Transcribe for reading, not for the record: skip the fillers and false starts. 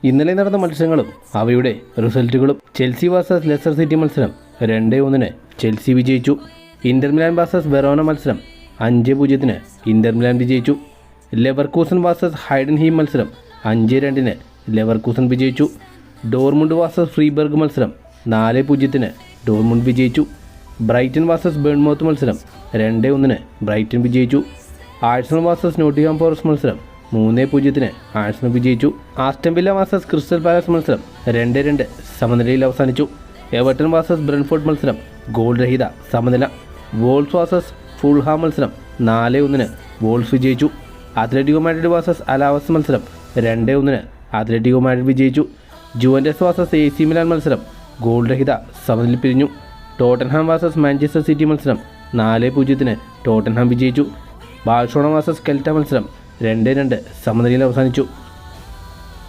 ഇന്നലെ നടന്ന മത്സരങ്ങളും അവയുടെ റിസൾട്ടുകളും. ചെൽസി വേഴ്സസ് ലെസ്റ്റർ സിറ്റി മത്സരം 2-1 ചെൽസി വിജയിച്ചു. ഇന്റർ മിലാൻ വേഴ്സസ് വെറോന മത്സരം 5-0 ഇന്റർ മിലാൻ വിജയിച്ചു. ലെവർകൂസൻ വേഴ്സസ് ഹൈഡൻഹീം മത്സരം 5-2 ലെവർകൂസൻ വിജയിച്ചു. ഡോർമുണ്ട് വേഴ്സസ് ഫ്രീബർഗ് മത്സരം 4-0 ഡോർമുണ്ട് വിജയിച്ചു. ബ്രൈറ്റൺ വേഴ്സസ് ബേൺമൗത്ത് മത്സരം 2-1 ബ്രൈറ്റൺ വിജയിച്ചു. ആഴ്സണൽ വേഴ്സസ് നോട്ടിംഗ്ഹാം ഫോറസ്റ്റ് മത്സരം 3-0 ആഴ്സണൽ വിജയിച്ചു. Aston villa versus crystal palace മത്സരം 2-2 സമനിലയിൽ അവസാനിച്ചു. എവർട്ടൺ വേഴ്സസ് ബ്രെൻഫോർഡ് മത്സരം ഗോൾ രഹിത സമനില. വോൾസ് വേഴ്സസ് ഫുൾഹാം മത്സരം 4-1 വോൾസ് വിജയിച്ചു. അത്ലറ്റിക്കോ മാഡ്രിഡ് വേഴ്സസ് അലാവസ് മത്സരം 2-1 അത്ലറ്റിക്കോ മാഡ്രിഡ് വിജയിച്ചു. ജുവന്റസ് വേഴ്സസ് AC മിലാൻ മത്സരം ഗോൾ രഹിത സമനിലയിൽ പിരിഞ്ഞു. ടോട്ടൻഹാം വേഴ്സസ് മാഞ്ചസ്റ്റർ സിറ്റി മത്സരം 4-0 ടോട്ടൻഹാം വിജയിച്ചു. ബാഴ്സലോണ വേഴ്സസ് കെൽറ്റ മത്സരം 2-2 സമനിലയിൽ അവസാനിച്ചു.